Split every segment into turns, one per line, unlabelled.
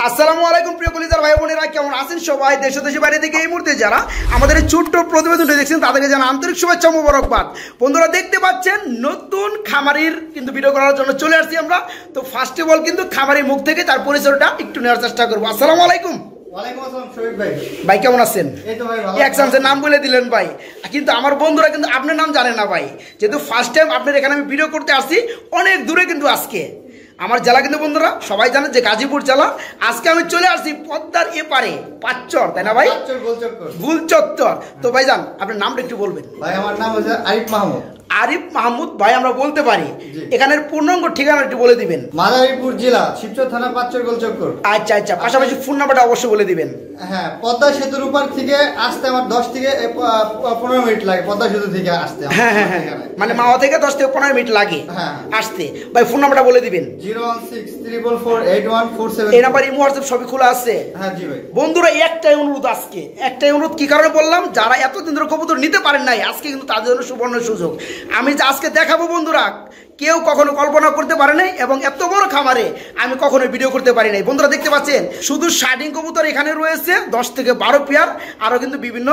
আসসালামু আলাইকুম প্রিয় কলিজার ভাই বোনেরা, কেমন আছেন সবাই? দেশ ও দেশের বাইরে থেকে এই মুহূর্তে যারা আমাদের এই ছোট্ট প্রতিবেদনটি দেখছেন তাদেরকে জানা আন্তরিক শুভেচ্ছা মোবারকবাদ। বন্ধুরা দেখতে পাচ্ছেন নতুন খামারির কিন্তু ভিডিও করার জন্য চলে আসছি আমরা। তো ফার্স্ট অফ অল কিন্তু খামারির মুখ থেকে তার পরিচয়টা একটু নেওয়ার চেষ্টা করবো। আসসালামু আলাইকুম। ভাই কেমন আছেন? এক চান্সের নাম বলে দিলেন ভাই, কিন্তু আমার বন্ধুরা কিন্তু আপনার নাম জানে না ভাই, যেহেতু ফার্স্ট টাইম আপনার এখানে আমি ভিডিও করতে আসছি অনেক দূরে কিন্তু আজকে আমার জেলা কিন্তু বন্ধুরা সবাই জানে যে গাজীপুর জেলা। আজকে আমি চলে আসছি পদ্মার এপারে পাঁচচর, তাই না ভাই? গুলচত্বর। তো ভাই জান আপনার নামটা একটু বলবেন।
ভাই আমার নাম হচ্ছে আরিফ মাহমুদ।
আরিফ মাহমুদ ভাই আমরা বলতে পারি, এখানের পূর্ণাঙ্গ ঠিকানা একটু বলে দিবেন।
মাদারীপুর জেলা, শিবচর থানা, পাঁচচর গোলচক্কর।
আচ্ছা আচ্ছা, পাশাপাশি ফোন নাম্বারটা অবশ্যই বলে দিবেন।
হ্যাঁ, পদ্মা সেতুর উপর থেকে আসতে আমার 10 থেকে 15 মিনিট লাগে। পদ্মা সেতু থেকে আসতে
হ্যাঁ হ্যাঁ হ্যাঁ, মানে মাওয়া থেকে 10 থেকে 15 মিনিট লাগে আসতে। ভাই ফোন নাম্বারটা বলে দিবেন।
01634481447।
এই নাম্বার ইমো হোয়াটসঅ্যাপ সবই খোলা আছে।
হ্যাঁ জি ভাই।
বন্ধুরা একটাই অনুরোধ, আজকে একটাই অনুরোধ, কি কারণে বললাম, যারা এতদিন ধরে কবুতর নিতে পারেন নাই আজকে কিন্তু তাদের জন্য সুবর্ণ সুযোগ। আমি যে আজকে দেখাবো বন্ধুরা, কেউ কখনো কল্পনা করতে পারে নাই এবং এত বড় খামারে আমি কখনো ভিডিও করতে পারি নাই। বন্ধুরা দেখতে পাচ্ছেন শুধু শার্টিং কবুতর এখানে রয়েছে 10 থেকে 12 পেয়ার, আরও কিন্তু বিভিন্ন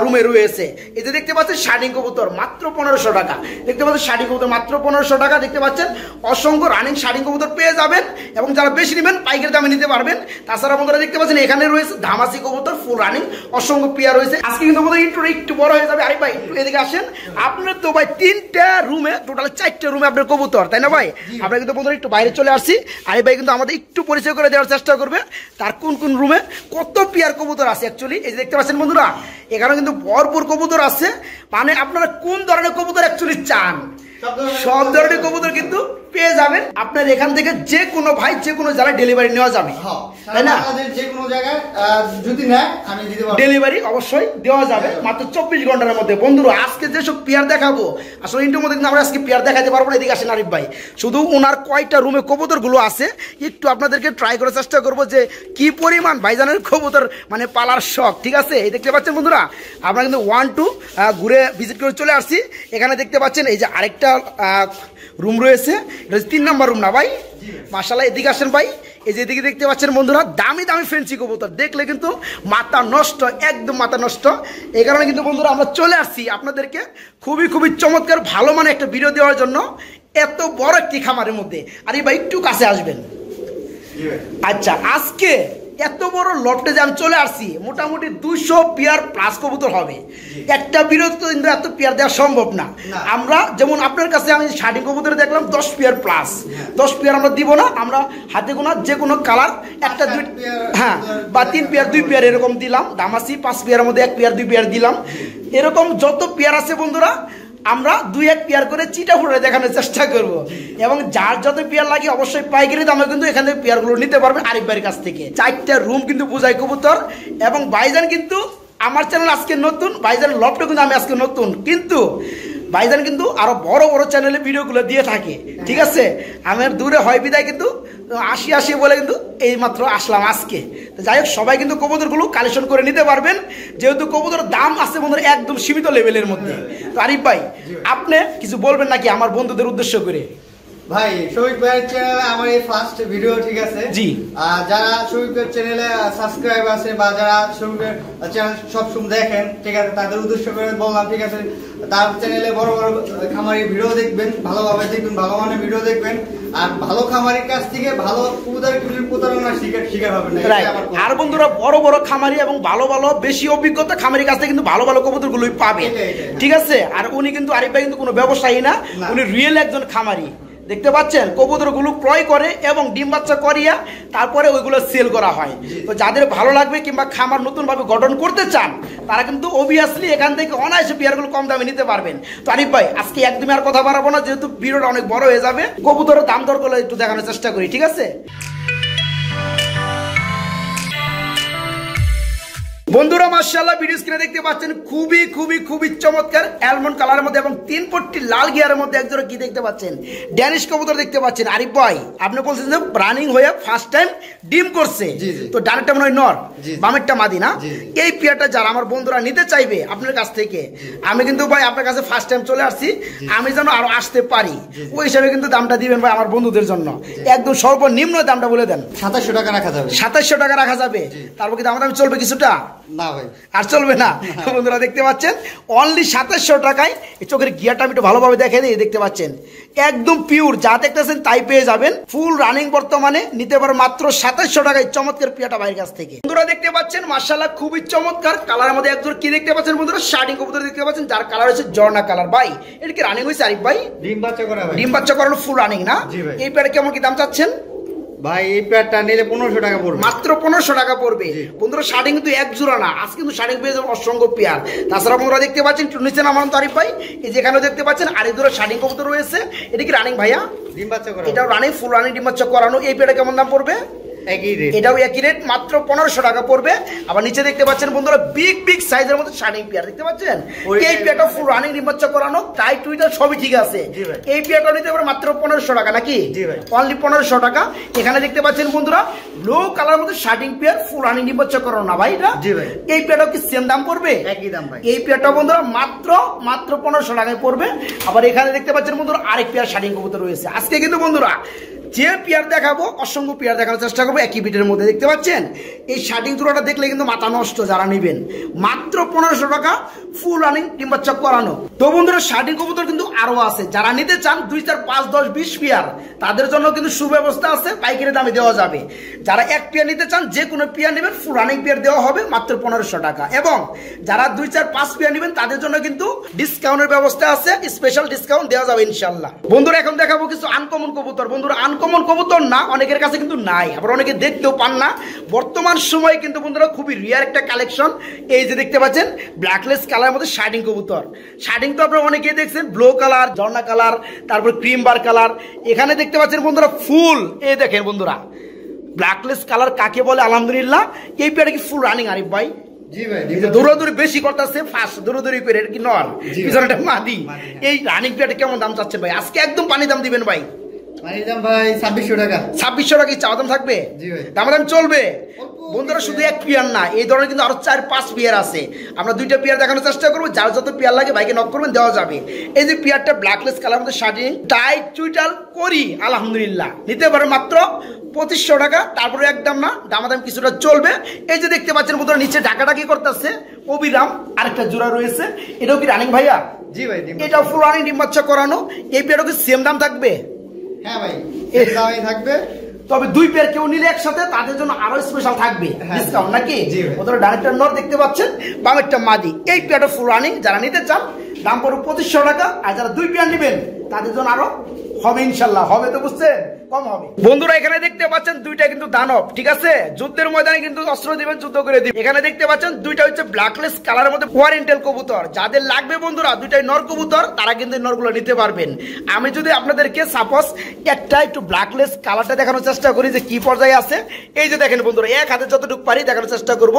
রুমে রয়েছে। এই যে দেখতে পাচ্ছেন শার্টিং কবুতর মাত্র 1500 টাকা। দেখতে পাচ্ছেন শার্টিং কবুতর মাত্র 1500 টাকা। দেখতে পাচ্ছেন অসংখ্য রানিং শার্টিং কবুতর পেয়ে যাবেন এবং যারা বেশি নেবেন পাইকারি দামে নিতে পারবেন। তাছাড়া বন্ধুরা দেখতে পাচ্ছেন এখানে রয়েছে ধামাসি কবুতর ফুল রানিং, অসংখ্য পেয়ার রয়েছে। আজকে কিন্তু বন্ধুরা একটু বড় হয়ে যাবে। আরে ভাই একটু এদিকে আসেন। আপনার তো ভাই 3টা রুমে, টোটাল 4টা রুমে আপনার কবুতর, তাই না ভাই? আমরা কিন্তু বন্ধুরা একটু বাইরে চলে আসছি। আরে ভাই কিন্তু আমাদের একটু পরিচয় করে দেওয়ার চেষ্টা করবে তার কোন কোন রুমে কত পেয়ার কবুতর আছে অ্যাকচুয়ালি। এই যে দেখতে পাচ্ছেন বন্ধুরা এখানে কিন্তু ভরপুর কবুতর আছে। মানে আপনারা কোন ধরনের কবুতর অ্যাকচুয়ালি চান সব ধরনের কবুতর কিন্তু পেয়ে যাবেন। আপনার এখান থেকে যে কোনো ভাই যে কোনো জায়গায় ডেলিভারি নেওয়া যাবে, তাই না?
যে কোনো জায়গায় যদি নেয় আমি দিতে পারবো, ডেলিভারি
অবশ্যই দেওয়া যাবে মাত্র 24 ঘন্টার মধ্যে। বন্ধুরা আজকে যেসব পেয়ার দেখাবো আসলে ইন্টুর মধ্যে কিন্তু আমরা আজকে পেয়ার দেখাতে পারবো না। এদিকে আসেন আরিফ ভাই, শুধু ওনার কয়টা রুমে কবুতরগুলো আছে একটু আপনাদেরকে ট্রাই করার চেষ্টা করবো যে কি পরিমাণ ভাইজানের কবুতর মানে পালার শখ। ঠিক আছে, এই দেখতে পাচ্ছেন বন্ধুরা আমরা কিন্তু 1-2 ঘুরে ভিজিট করে চলে আসছি। এখানে দেখতে পাচ্ছেন এই যে আরেকটা রুম রয়েছে, এটা 3 নম্বর রুম না ভাই? মাশাআল্লাহ, এদিকে আসেন ভাই। এই যে এদিকে দেখতে পাচ্ছেন বন্ধুরা দামি দামি ফেন্সি কবুতর, দেখলে কিন্তু মাথা নষ্ট, একদম মাথা নষ্ট। এই কারণে কিন্তু বন্ধুরা আমরা চলে আসছি আপনাদেরকে খুবই চমৎকার ভালো মানে একটা ভিডিও দেওয়ার জন্য এত বড় একটি খামারের মধ্যে। আর এই ভাই একটু কাছে আসবেন। আচ্ছা, আজকে এত বড় লফটে যে আমি চলে আসছি মোটামুটি 200 পেয়ার প্লাস কবুতর হবে। একটা বিরক্ত কিন্তু এত পেয়ার দেওয়া সম্ভব না। আমরা যেমন আপনার কাছে আমি শার্টিং কবুতর দেখলাম 10 পেয়ার প্লাস, 10 পেয়ার আমরা দিব না। আমরা হাতে গোনা যে কোনো কালার একটা 2 হ্যাঁ বা 3 পেয়ার 2 পেয়ার এরকম দিলাম। দামাসি 5 পেয়ারের মধ্যে 1 পেয়ার 2 পেয়ার দিলাম। এরকম যত পেয়ার আছে বন্ধুরা আমরা 2-1 পেয়ার করে চিটা ফুটে দেখানোর চেষ্টা করব এবং যার যত পেয়ার লাগে অবশ্যই পাইকারি দামে কিন্তু এখান থেকে পেয়ারগুলো নিতে পারবেন আরিফ ভাইয়ের কাছ থেকে। 4টা রুম কিন্তু বুঝাই কবুতর এবং ভাইজান কিন্তু আমার চ্যানেল আজকে নতুন, ভাইজানের লফটে কিন্তু আমি আজকে নতুন, কিন্তু ভাইজান কিন্তু আরো বড় বড় চ্যানেলে ভিডিওগুলো দিয়ে থাকে। ঠিক আছে, আমার দূরে হয় বিদায় কিন্তু আসি বলে কিন্তু এই মাত্র আসলাম আজকে। তো যাই হোক সবাই কিন্তু কবুতরগুলো কালেকশন করে নিতে পারবেন, যেহেতু কবুতর দাম আছে বন্ধুরা একদম সীমিত লেভেলের মধ্যে। তো আরিফ ভাই আপনি কিছু বলবেন নাকি আমার বন্ধুদের উদ্দেশ্য করে?
ভাই শফিক ভাইয়ের চ্যানেলে আমার এই ফার্স্ট ভিডিও, ঠিক আছে
জি।
যারা শফিক ভাইয়ের চ্যানেলে সাবস্ক্রাইব আছে বা যারা শফিক ভাইয়ের চ্যানেল সবসময় দেখেন, ঠিক আছে, তাদের উদ্দেশ্য করে বললাম, ঠিক আছে, তার চ্যানেলে বড় বড় খামারি ভিডিও দেখবেন, ভালোভাবে দেখবেন, ভালো মানের ভিডিও দেখবেন, আর ভালো খামারির কাছ থেকে ভালো প্রতারণা শিকার হবে না।
আর বন্ধুরা বড় বড় খামারি এবং ভালো বেশি অভিজ্ঞতা খামারির কাছ থেকে কিন্তু ভালো কবুতরগুলোই পাবে। ঠিক আছে, আর উনি কিন্তু আরিফ ভাই কিন্তু কোনো ব্যবসায়ী না, উনি রিয়েল একজন খামারি। দেখতে পাচ্ছেন কবুতরগুলো ক্রয় করে এবং ডিম বাচ্চা করিয়া তারপরে ওইগুলো সেল করা হয়। তো যাদের ভালো লাগবে কিংবা খামার নতুনভাবে গঠন করতে চান তারা কিন্তু অবভিয়াসলি এখান থেকে অনায়াসে পেয়ারগুলো কম দামে নিতে পারবেন। তো আরিফ ভাই আজকে একদমই আর কথা বাড়াবো না, যেহেতু ভিডিওটা অনেক বড় হয়ে যাবে। কবুতরের দাম দর করে একটু দেখানোর চেষ্টা করি, ঠিক আছে? বন্ধুরা মাশাআল্লাহ ভিডিও স্ক্রিনে দেখতে পাচ্ছেন খুবই খুবই খুবই চমৎকার অ্যালমন্ড কালারের মধ্যে এবং 3 পট্টি লাল গিয়ারের মধ্যে একজোড়া কি দেখতে পাচ্ছেন, ড্যানিশ কবুতর দেখতে পাচ্ছেন। আরিফ ভাই আপনি বলছেন যে রানিং হয়ে ফার্স্ট টাইম ডিম করছে, তো ডানেরটা মনে হয় নর, বামেরটা মাদি না? এই পেয়ারটা যারা আমার বন্ধুরা নিতে চাইবে আপনার কাছ থেকে, আমি কিন্তু ভাই আপনার কাছে ফার্স্ট টাইম চলে আসছি, আমি যেন আরো আসতে পারি ওই হিসাবে কিন্তু দামটা দিবেন ভাই আমার বন্ধুদের জন্য। একদম সর্বনিম্ন দামটা বলে দেন।
2700 টাকা রাখা যাবে।
2700 টাকা রাখা যাবে। তারপর কি দাম চলবে কিছুটা?
না ভাই
আর চলবে না। বন্ধুরা দেখতে পাচ্ছেন অনলি 2700 টাকায়। এই চোখের গিয়ারটা আমি একটু ভালোভাবে দেখে দিই। দেখতে পাচ্ছেন একদম পিওর, যা দেখতেছেন তাই পেয়ে যাবেন। ফুল রানিং বর্তমানে নিতে পারো মাত্র 2700 টাকায় চমৎকার পিয়াটা ভাইয়ের কাছ থেকে। বন্ধুরা দেখতে পাচ্ছেন মাশাআল্লাহ খুবই চমৎকার কালারের মধ্যে একজোড়া কি দেখতে পাচ্ছেন বন্ধুরা, শার্টিং কবুতর দেখতে পাচ্ছেন, যার কালার হচ্ছে জর্না কালার। ভাই এটা কি রানিং হয়েছে আরিফ ভাই?
ডিম বাচ্চা করা ভাই।
ডিম বাচ্চা করানো ফুল রানিং না? এই পেয়ারে কেমন কি দাম চাচ্ছেন
ভাই? এই প্যাডটা নিলে 1500 টাকা পড়বে,
মাত্র 1500 টাকা পড়বে। বন্ধুরা শার্টিং কিন্তু এক জোড়া না, আজকে কিন্তু শার্টিং পেয়ে যাবেন অসংখ্য পেয়ার। তাছাড়া বন্ধুরা দেখতে পাচ্ছেন নিচে নামান তারিফ ভাই, এই যেখানে দেখতে পাচ্ছেন আরেক জোড়া শার্টিং কবুতর রয়েছে। এটা কি রানিং ভাইয়া?
ডিম বাচ্চা করা।
এটাও রানিং, ফুল রানিং ডিম বাচ্চা করানো। এই পেয়ারটা কেমন দাম পড়বে?
একই রেট।
এটাও একই রেট, মাত্র 1500 টাকা পড়বে। আবার নিচে দেখতে পাচ্ছেন বন্ধুরা বিগ বিগ সাইজের মধ্যে শার্টিং পেয়ার দেখতে পাচ্ছেন। এই পেয়ারটা ফুল রানিং ডিম বাচ্চা করানো, টাইট টুইটার সবই ঠিক আছে। এই পেয়ারটা নিতে পারে মাত্র 1500 টাকা নাকি? অনলি 1500 টাকা। এখানে দেখতে পাচ্ছেন বন্ধুরা ব্লু কালার মধ্যে শার্টিং পেয়ার, ফুল রানিং ডিম বাচ্চা করানো না ভাই এটা? এই পেয়ারটাও কি সেম দাম পড়বে?
একই দাম ভাই।
এই পেয়ারটা বন্ধুরা মাত্র 1500 টাকায় পড়বে। আবার এখানে দেখতে পাচ্ছেন বন্ধুরা আরেক পেয়ার শার্টিং কবুতর রয়েছে। আজকে কিন্তু বন্ধুরা যে পেয়ার দেখাবো অসংখ্য পেয়ার দেখানোর চেষ্টা করবো একই বিটের মধ্যে। দেখতে পাচ্ছেন এই শার্টিং জোড়াটা দেখলে কিন্তু মাথা নষ্ট যারা নেবেন, মাত্র 1500 টাকা ফুল রানিং ডিম বাচ্চা করানো। তো বন্ধুরা শার্টিং কবুতর কিন্তু আরো আছে, যারা নিতে চান 2, 4, 5, 10, 20 পেয়ার তাদের জন্য কিন্তু সুব্যবস্থা আছে, পাইকারি দামে দেওয়া যাবে। যারা এক পেয়ার নিতে চান যে কোনো পেয়ার নেবেন ফুল রানিং পেয়ার দেওয়া হবে মাত্র 1500 টাকা। এবং যারা 2, 4, 5 পেয়ার নেবেন তাদের জন্য কিন্তু ডিসকাউন্টের ব্যবস্থা আছে, স্পেশাল ডিসকাউন্ট দেওয়া যাবে ইনশাল্লাহ। বন্ধুরা এখন দেখাবো কিছু আনকমন কবুতর। বন্ধুরা আনকমন কবুতর না, অনেকের কাছে কিন্তু নাই, আবার অনেকে দেখতেও পান না। বর্তমান সময়ে কিন্তু বন্ধুরা খুবই রিয়ার একটা কালেকশন। এই যে দেখতে পাচ্ছেন ব্ল্যাকলেস কালারের মধ্যে শার্টিং কবুতর। শার্টিং তো আপনারা অনেকেই দেখছেন ব্লু কালার, জর্না কালার, তারপর ক্রিম বার কালার। এখানে দেখতে পাচ্ছেন বন্ধুরা ফুল, এই দেখেন বন্ধুরা ব্ল্যাকলেস কালার কাকে বলে আলহামদুলিল্লাহ। এই পেয়ারটা কি ফুল রানিং আরিফ ভাই?
জি ভাই।
দৌড়াদৌড়ি বেশি করতেছে, ফার্স্ট দৌড়াদৌড়ি করে কি নর, পিছনেটা মাদি। এই রানিং পেয়ারটা কেমন দাম চাচ্ছেন ভাই? আজকে একদম পানি দাম দিবেন ভাই।
দাম ভাই 2600 টাকা।
2600 টাকা চাওয়া দাম থাকবে? দাম চলবে। বন্ধুরা শুধু এক পেয়ার না, এই ধরনের কিন্তু আরো 4-5 পেয়ার আছে। আমরা 2টা পেয়ার দেখানোর চেষ্টা করবো, যার যত পেয়ার লাগে ভাইকে নক করবেন, দেওয়া যাবে। এই যে পেয়ারটা ব্ল্যাকলেস কালার মধ্যে শার্টিং টাইট চুইটাল করি আলহামদুলিল্লাহ নিতে পারে মাত্র 2500 টাকা। তারপরে একদম না, দামাদাম কিছুটা চলবে। এই যে দেখতে পাচ্ছেন বন্ধুরা নিচে ঢাকাঢাকি করতেছে অবিরাম আরেকটা জোড়া রয়েছে। এটাও কি রানিং ভাইয়া?
জি ভাই।
এটাও ফুল রানিং ডিম বাচ্চা করানো। এই পেয়ারও কি সেম দাম থাকবে?
হ্যাঁ ভাই এই দামই থাকবে।
তবে 2 পেয়ার কেউ নিলে একসাথে তাদের জন্য আরো স্পেশাল থাকবে ডিসকাউন্ট নাকি? ওদের ডাইরেক্টর নর দেখতে পাচ্ছেন, বামেরটা মাদি। এই পেয়ারটা ফুল রানিং, যারা নিতে চান দাম পড়বে 2500 টাকা। আর যারা 2 পেয়ার নেবেন তাদের জন্য আরো হবে ইনশাল্লাহ। হবে তো বুঝছেন, কম হবে। বন্ধুরা এখানে দেখতে পাচ্ছেন 2টা কিন্তু দানব, ঠিক আছে? যুদ্ধের ময়দানে কিন্তু অস্ত্র দিবেন, যুদ্ধ করে দিবেন। এখানে দেখতে পাচ্ছেন 2টা হচ্ছে ব্ল্যাকলেস কালারের মধ্যে ওয়ারেন্টেল কবুতর। যাদের লাগবে বন্ধুরা 2টাই নর কবুতর, তারা কিন্তু নরগুলো নিতে পারবেন। আমি যদি আপনাদেরকে সাপোজ একটা একটু ব্ল্যাকলেস কালারটা দেখানোর চেষ্টা করি যে কি পর্যায়ে আছে, এই যে দেখেন বন্ধুরা এক হাতে যতটুকু পারি দেখানোর চেষ্টা করব।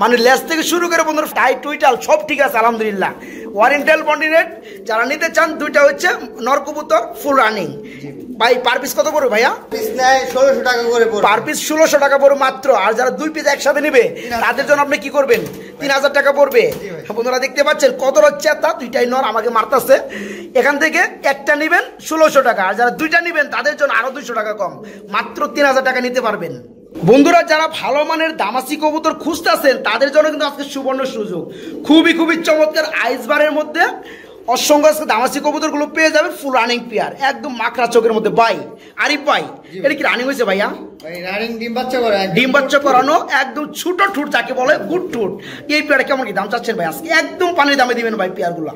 মানে লেস থেকে শুরু করে বন্ধুরা টাইট টুইটাল সব ঠিক আছে আলহামদুলিল্লাহ। ওয়ারেন্টেল বন্ডি রেট যারা নিতে চান 2টা হচ্ছে নর কবুতর ফুল রানিং। ভাই পার পিস কত পড়বে ভাইয়া?
পিস নেয় 1600 টাকা করে পড়বে।
পার পিস 1600 টাকা পড়বে মাত্র। আর যারা 2 পিস একসাথে নেবে তাদের জন্য আপনি কি করবেন? 3000 টাকা পড়বে। বন্ধুরা দেখতে পাচ্ছেন কত চেতা, 2টাই নর আমাকে মারতেছে। এখান থেকে একটা নেবেন 1600 টাকা, আর যারা 2টা নেবেন তাদের জন্য আরো 200 টাকা কম, মাত্র 3000 টাকা নিতে পারবেন। বন্ধুরা যারা ভালো মানের দামাসি কবুতর খুঁজতেছেন তাদের জন্য কিন্তু আজকে সুবর্ণ সুযোগ। খুবই খুবই চমৎকার আইসবারের মধ্যে অসংখ্য আজকে দামাসি কবুতর গুলো পেয়ে যাবেন ফুল রানিং পেয়ার, একদম মাকড়া চোখের মধ্যে। ভাই আরিফ ভাই এটা কি রানিং হয়েছে ভাইয়া?
রানিং ডিম বাচ্চা করা,
ডিম বাচ্চা করানো, একদম ছোট ঠুট যাকে বলে, গুড ঠুট। এই পেয়ারে কেমন কি দাম চাচ্ছেন ভাই? আজকে একদম পানির দামে দিবেন ভাই পেয়ার গুলা।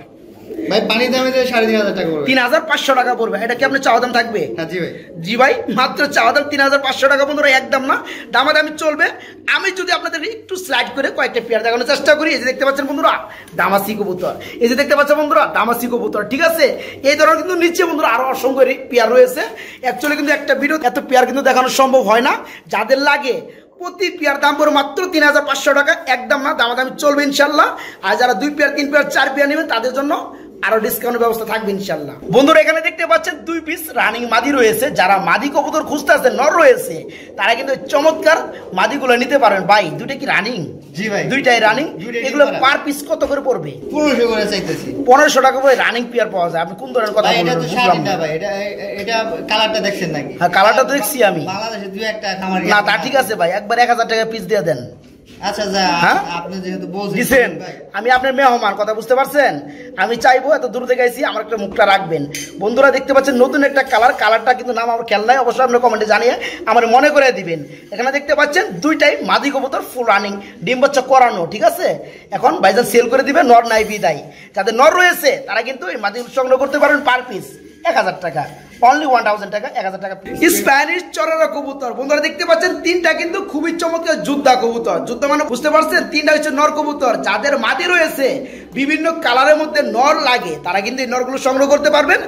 ভাই পানির দামে 3500 টাকা পড়বে।
3500 টাকা পড়বে। এটা কি আপনি চাওয়া দাম থাকবে?
হ্যাঁ জি ভাই।
জি ভাই মাত্র চাওয়া দাম 3500 টাকা। বন্ধুরা একদম না, দামাদামি চলবে। আমি যদি আপনাদের একটু স্লাইড করে কয়েকটা পেয়ার দেখানোর চেষ্টা করি। এই যে দেখতে পাচ্ছেন বন্ধুরা দামাসি কবুতর, এই যে দেখতে পাচ্ছেন বন্ধুরা দামাসি কবুতর, ঠিক আছে? এই ধরনের কিন্তু নিচে বন্ধুরা আরো অসংখ্য পেয়ার রয়েছে। অ্যাকচুয়ালি কিন্তু একটা ভিডিও এত পেয়ার কিন্তু দেখানো সম্ভব হয় না। যাদের লাগে প্রতি পেয়ার দাম পড়বে মাত্র 3500 টাকা, একদম না, দামাদামি চলবে ইনশাল্লাহ। আর যারা 2 পেয়ার 3 পেয়ার 4 পেয়ার নেবেন তাদের জন্য আরো ডিসকাউন্টের ব্যবস্থা থাকবে ইনশাল্লাহ। বন্ধুরা এখানে দেখতে পাচ্ছেন 2 পিস রানিং মাদি রয়েছে, যারা মাদি কবুতর খুঁজতে আছে নর রয়েছে তারা কিন্তু চমৎকার মাদিগুলো নিতে পারবেন। ভাই দুটো কি রানিং?
জি ভাই,
দুইটাই রানিং। এগুলো পার পিস কত করে পড়বে?
1500 করে চাইতেছি।
1500 টাকা করে রানিং পেয়ার পাওয়া যায়। আপনি কোন ধরনের কথা বলছেন?
এটা তো শাড়িটা ভাই, এটা কালারটা দেখছেন নাকি?
হ্যাঁ কালারটা তো দেখছি আমি।
বাংলাদেশে 2-1টা খামার
না তা ঠিক আছে ভাই, একবার 1000 টাকা পিস দিয়ে দেন।
আচ্ছা যা, আপনি যেহেতু
বলছেন আমি আপনার মেহমান, কথা বুঝতে পারছেন? আমি চাইবো এত দূর থেকে আইছি আমার একটা মুখটা রাখবেন। বন্ধুরা দেখতে পাচ্ছেন নতুন একটা কালারটা কিন্তু নাম আমার খেয়াল নাই, অবশ্যই আপনার কমেন্টে জানিয়ে আমার মনে করে দিবেন। এখানে দেখতে পাচ্ছেন দুইটাই মাদি কবুতর ফুল রানিং, ডিম বাচ্চা করানো, ঠিক আছে। এখন ভাইজান সেল করে দিবে, নর নাই বিদায়। যাদের নর রয়েছে তারা কিন্তু এই মাদি সংগ্রহ করতে পারবেন পার পিস 1000 টাকা, অনলি 1000 টাকা, 1000 টাকা। স্প্যানিশ চরেরা কবুতর বন্ধুরা দেখতে পাচ্ছেন তিনটা কিন্তু খুবই চমৎকার যোদ্ধা কবুতর। যোদ্ধা মানে বুঝতে পারছেন, তিনটা হচ্ছে নর কবুতর। যাদের মাদি রয়েছে বিভিন্ন কালারের মধ্যে নর লাগে তারা কিন্তু এই নরগুলো সংগ্রহ করতে পারবেন।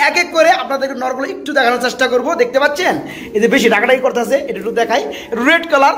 এক এক করে আপনাদের নরগুলো একটু দেখানোর চেষ্টা করব। দেখতে পাচ্ছেন এই যে বেশি ডাকাডাকি করতেছে, এটা একটু দেখাই। রেড কালার